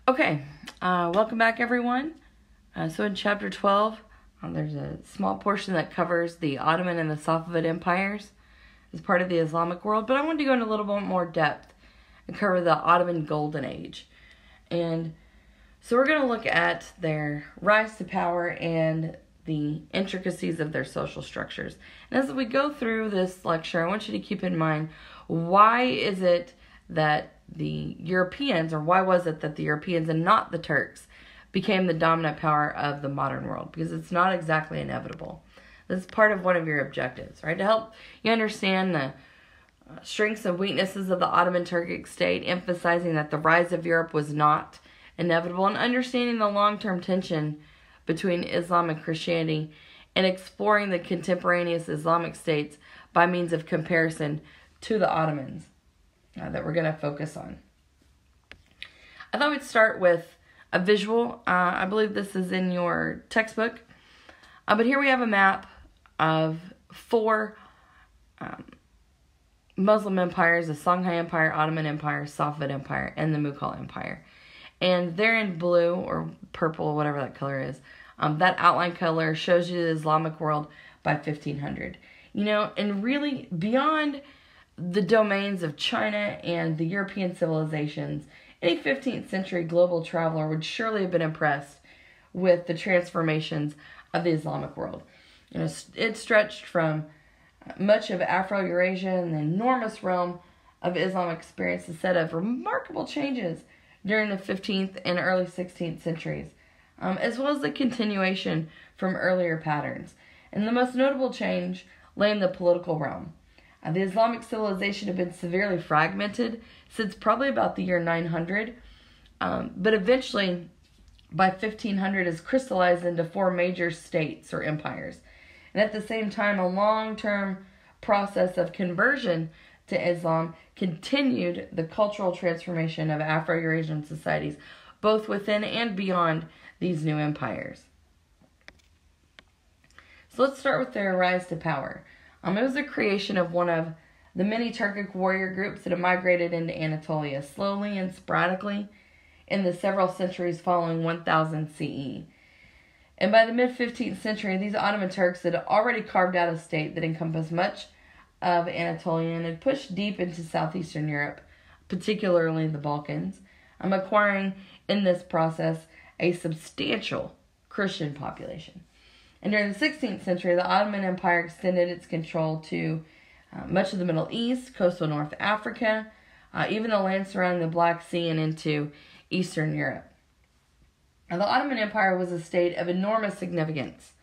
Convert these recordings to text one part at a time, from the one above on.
Okay, welcome back everyone. So in chapter 12, there's a small portion that covers the Ottoman and the Safavid empires as part of the Islamic world, but I wanted to go into a little bit more depth and cover the Ottoman Golden Age. And so we're going to look at their rise to power and the intricacies of their social structures. And as we go through this lecture, I want you to keep in mind, why is it that the Europeans, or why was it that the Europeans and not the Turks became the dominant power of the modern world? Because it's not exactly inevitable. This is part of one of your objectives, right? To help you understand the strengths and weaknesses of the Ottoman Turkic state, emphasizing that the rise of Europe was not inevitable, and understanding the long-term tension between Islam and Christianity, and exploring the contemporaneous Islamic states by means of comparison to the Ottomans that we're going to focus on. I thought we'd start with a visual. I believe this is in your textbook. But here we have a map of four Muslim empires: the Songhai Empire, Ottoman Empire, Safavid Empire, and the Mughal Empire. And they're in blue or purple, whatever that color is. That outline color shows you the Islamic world by 1500. You know, and really beyond the domains of China and the European civilizations, any 15th century global traveler would surely have been impressed with the transformations of the Islamic world. You know, it stretched from much of Afro-Eurasia and the enormous realm of Islam experienced a set of remarkable changes during the 15th and early 16th centuries, as well as the continuation from earlier patterns. And the most notable change lay in the political realm. The Islamic civilization had been severely fragmented since probably about the year 900, but eventually, by 1500, is crystallized into four major states or empires. And at the same time, a long-term process of conversion to Islam continued the cultural transformation of Afro-Eurasian societies, both within and beyond these new empires. So let's start with their rise to power. It was the creation of one of the many Turkic warrior groups that had migrated into Anatolia slowly and sporadically in the several centuries following 1000 CE. And by the mid-15th century, these Ottoman Turks had already carved out a state that encompassed much of Anatolia and had pushed deep into southeastern Europe, particularly the Balkans, acquiring in this process a substantial Christian population. And during the 16th century, the Ottoman Empire extended its control to much of the Middle East, coastal North Africa, even the land surrounding the Black Sea, and into Eastern Europe. Now, the Ottoman Empire was a state of enormous significance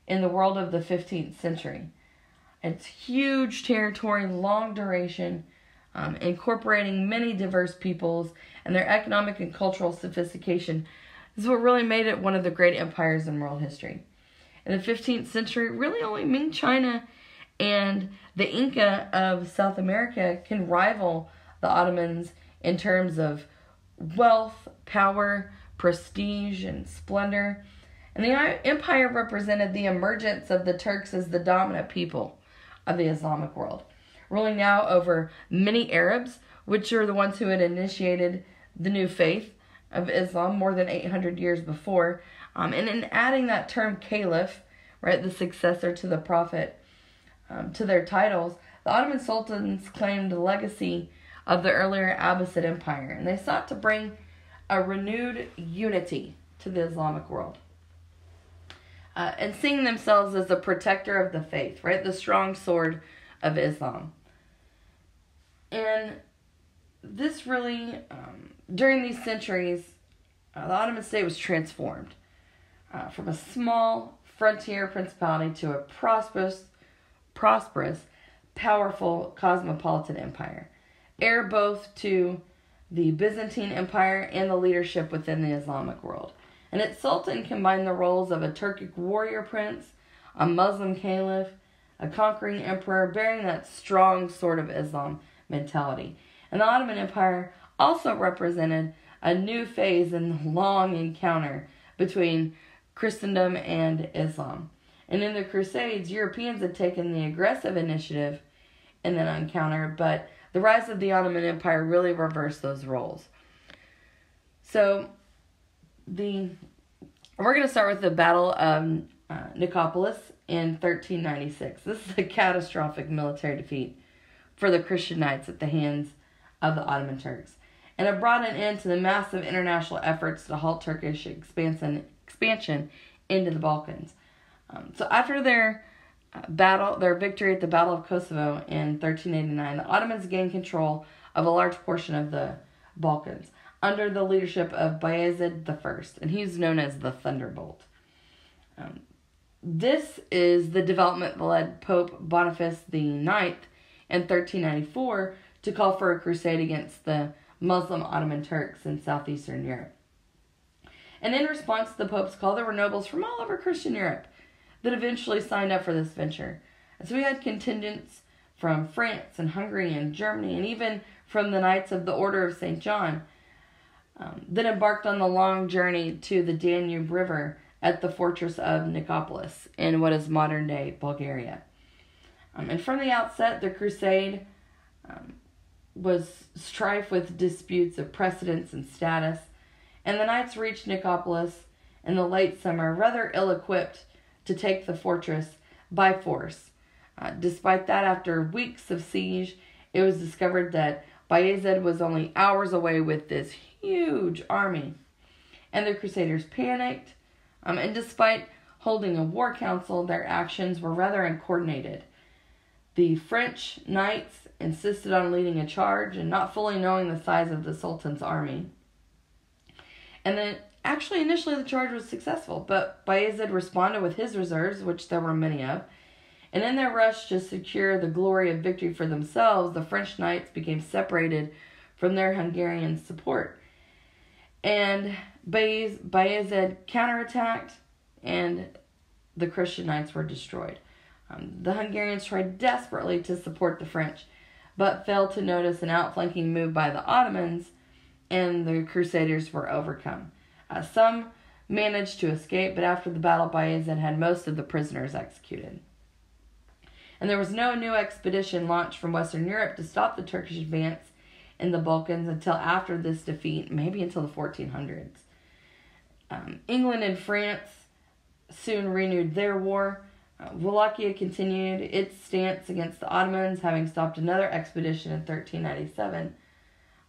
in the world of the 15th century. Its huge territory, long duration, incorporating many diverse peoples, and their economic and cultural sophistication is what really made it one of the great empires in world history. In the 15th century, really only Ming China and the Inca of South America can rival the Ottomans in terms of wealth, power, prestige, and splendor. And the empire represented the emergence of the Turks as the dominant people of the Islamic world, ruling now over many Arabs, which are the ones who had initiated the new faith of Islam more than 800 years before. And in adding that term caliph, right, the successor to the prophet, to their titles, the Ottoman Sultans claimed the legacy of the earlier Abbasid Empire, and they sought to bring a renewed unity to the Islamic world, and seeing themselves as the protector of the faith, right, the strong sword of Islam. And this really, during these centuries, the Ottoman state was transformed from a small frontier principality to a prosperous, powerful cosmopolitan empire, heir both to the Byzantine Empire and the leadership within the Islamic world. And its sultan combined the roles of a Turkic warrior prince, a Muslim caliph, a conquering emperor, bearing that strong sword of Islam mentality. And the Ottoman Empire also represented a new phase in the long encounter between Christendom and Islam. And in the Crusades, Europeans had taken the aggressive initiative in that encounter, but the rise of the Ottoman Empire really reversed those roles. So we're going to start with the Battle of Nicopolis in 1396. This is a catastrophic military defeat for the Christian knights at the hands of the Ottoman Turks, and it brought an end to the massive international efforts to halt Turkish expansion into the Balkans. So after their victory at the Battle of Kosovo in 1389, the Ottomans gained control of a large portion of the Balkans under the leadership of Bayezid I, and he's known as the Thunderbolt. This is the development that led Pope Boniface IX in 1394 to call for a crusade against the Muslim Ottoman Turks in southeastern Europe. And in response to the Pope's call, there were nobles from all over Christian Europe that eventually signed up for this venture. And so we had contingents from France and Hungary and Germany, and even from the Knights of the Order of St. John that embarked on the long journey to the Danube River at the fortress of Nicopolis in what is modern-day Bulgaria. And from the outset, the crusade was strife with disputes of precedence and status, and the knights reached Nicopolis in the late summer rather ill-equipped to take the fortress by force. Despite that, after weeks of siege, it was discovered that Bayezid was only hours away with this huge army, and the Crusaders panicked, and despite holding a war council, their actions were rather uncoordinated. The French knights insisted on leading a charge and not fully knowing the size of the Sultan's army. And then, actually, initially the charge was successful, but Bayezid responded with his reserves, which there were many of, and in their rush to secure the glory of victory for themselves, the French knights became separated from their Hungarian support. And Bayezid counterattacked, and the Christian knights were destroyed. The Hungarians tried desperately to support the French, but failed to notice an outflanking move by the Ottomans, and the Crusaders were overcome. Some managed to escape, but after the battle, Bayezid had most of the prisoners executed. And there was no new expedition launched from Western Europe to stop the Turkish advance in the Balkans until after this defeat, maybe until the 1400s. England and France soon renewed their war. Wallachia continued its stance against the Ottomans, having stopped another expedition in 1397.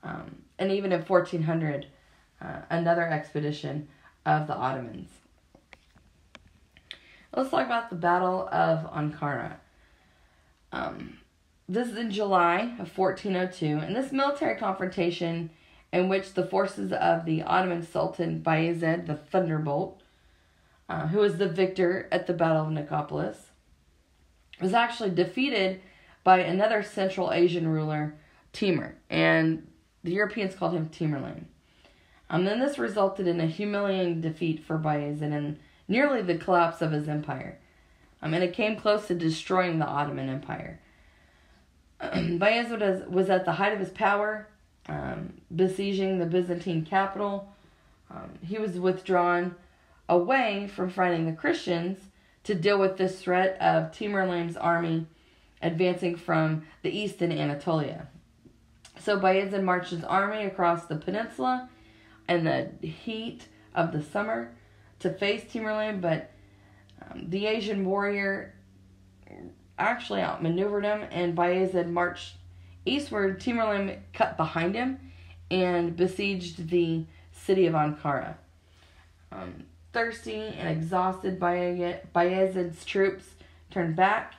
And even in 1400, another expedition of the Ottomans. Let's talk about the Battle of Ankara. This is in July of 1402, and this military confrontation in which the forces of the Ottoman Sultan Bayezid, the Thunderbolt, who was the victor at the Battle of Nicopolis, was actually defeated by another Central Asian ruler, Timur, and the Europeans called him Tamerlane. Then this resulted in a humiliating defeat for Bayezid and nearly the collapse of his empire. And it came close to destroying the Ottoman Empire. Bayezid was at the height of his power, besieging the Byzantine capital. He was withdrawn away from fighting the Christians to deal with this threat of Tamerlane's army advancing from the east in Anatolia. So Bayezid marched his army across the peninsula in the heat of the summer to face Tamerlane, but the Asian warrior actually outmaneuvered him, and Bayezid marched eastward. Tamerlane cut behind him and besieged the city of Ankara. Thirsty and exhausted, Bayezid's troops turned back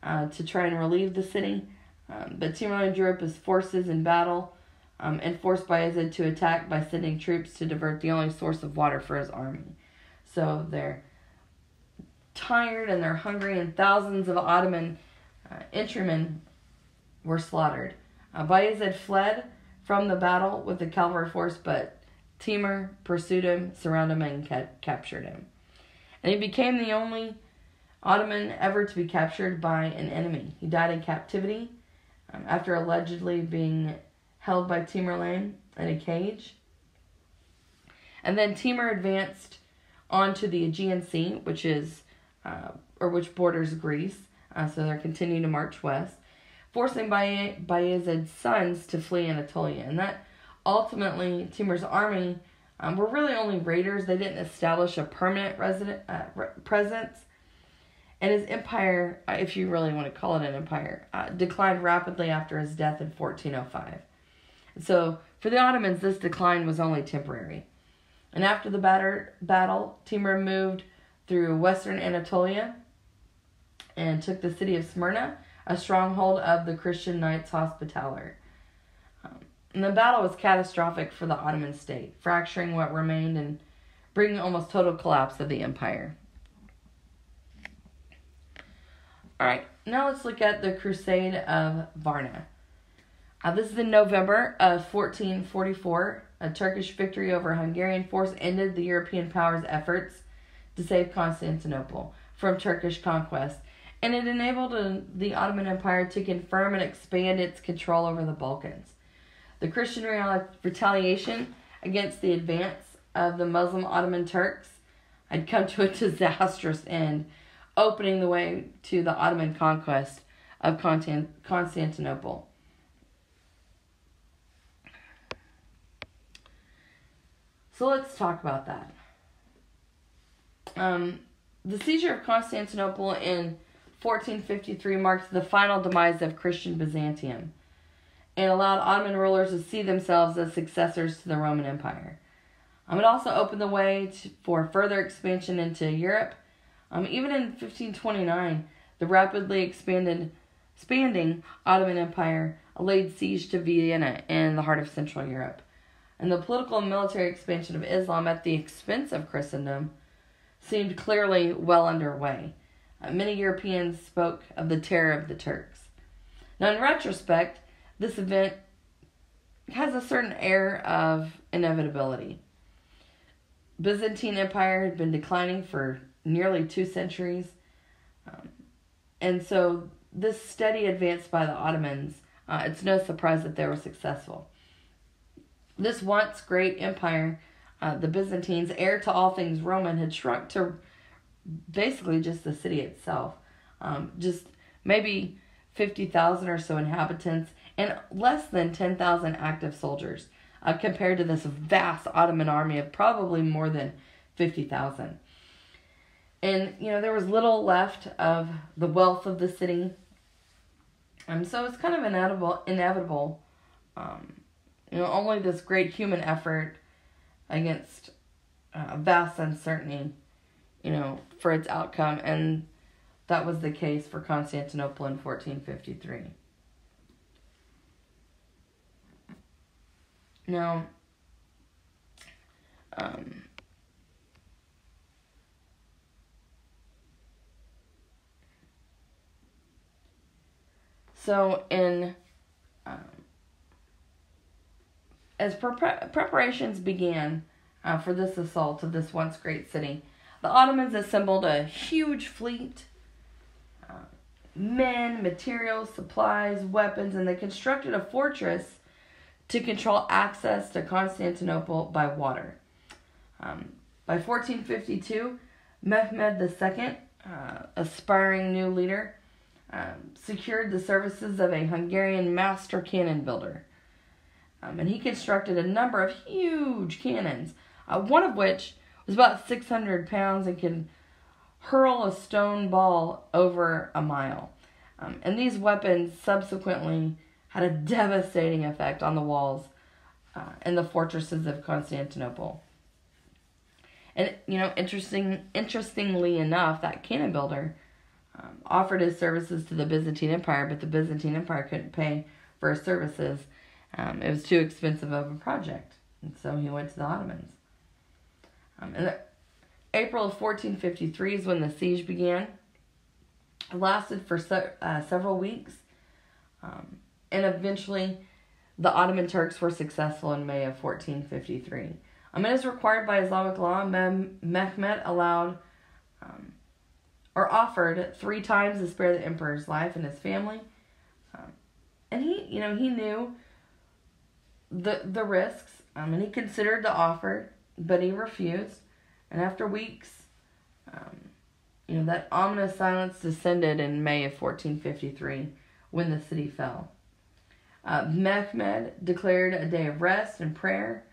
to try and relieve the city, but Tamerlane drew up his forces in battle and forced Bayezid to attack by sending troops to divert the only source of water for his army. So they're tired and they're hungry, and thousands of Ottoman entrymen were slaughtered. Bayezid fled from the battle with the cavalry force, but Timur pursued him, surrounded him, and captured him. And he became the only Ottoman ever to be captured by an enemy. He died in captivity after allegedly being held by Tamerlane in a cage. And then Timur advanced onto the Aegean Sea, which borders Greece. So they're continuing to march west, forcing Bayezid's sons to flee Anatolia. And that ultimately, Timur's army were really only raiders. They didn't establish a permanent presence. And his empire, if you really want to call it an empire, declined rapidly after his death in 1405. So, for the Ottomans, this decline was only temporary. And after the battle, Timur moved through western Anatolia and took the city of Smyrna, a stronghold of the Christian Knights Hospitaller. And the battle was catastrophic for the Ottoman state, fracturing what remained and bringing almost total collapse of the empire. Alright, now let's look at the Crusade of Varna. This is in November of 1444. A Turkish victory over a Hungarian force ended the European powers' efforts to save Constantinople from Turkish conquest, and it enabled the Ottoman Empire to confirm and expand its control over the Balkans. The Christian retaliation against the advance of the Muslim Ottoman Turks had come to a disastrous end, opening the way to the Ottoman conquest of Constantinople. So let's talk about that. The seizure of Constantinople in 1453 marked the final demise of Christian Byzantium and allowed Ottoman rulers to see themselves as successors to the Roman Empire. It also opened the way for further expansion into Europe. Even in 1529, the rapidly expanding Ottoman Empire laid siege to Vienna in the heart of Central Europe. And the political and military expansion of Islam at the expense of Christendom seemed clearly well underway. Many Europeans spoke of the terror of the Turks. Now, in retrospect, this event has a certain air of inevitability. Byzantine Empire had been declining for nearly 2 centuries, and so this steady advance by the Ottomans, it's no surprise that they were successful. This once great empire, the Byzantines, heir to all things Roman, had shrunk to basically just the city itself. Just maybe 50,000 or so inhabitants and less than 10,000 active soldiers compared to this vast Ottoman army of probably more than 50,000. And, there was little left of the wealth of the city. So it's kind of inevitable. Only this great human effort against vast uncertainty, for its outcome. And that was the case for Constantinople in 1453. Now, so as preparations began for this assault of this once great city, the Ottomans assembled a huge fleet, men, materials, supplies, weapons, and they constructed a fortress to control access to Constantinople by water. By 1452, Mehmed II, aspiring new leader, secured the services of a Hungarian master cannon builder. And he constructed a number of huge cannons, one of which was about 600 pounds and could hurl a stone ball over a mile. And these weapons subsequently had a devastating effect on the walls and the fortresses of Constantinople. And, interestingly enough, that cannon builder offered his services to the Byzantine Empire, but the Byzantine Empire couldn't pay for his services. It was too expensive of a project, and so he went to the Ottomans. And April of 1453 is when the siege began. It lasted for several weeks, and eventually the Ottoman Turks were successful in May of 1453. As required by Islamic law, Mehmed allowed or offered 3 times to spare the emperor's life and his family, and he knew the risks, and he considered the offer, but he refused. And after weeks, that ominous silence descended in May of 1453 when the city fell. Mehmed declared a day of rest and prayer,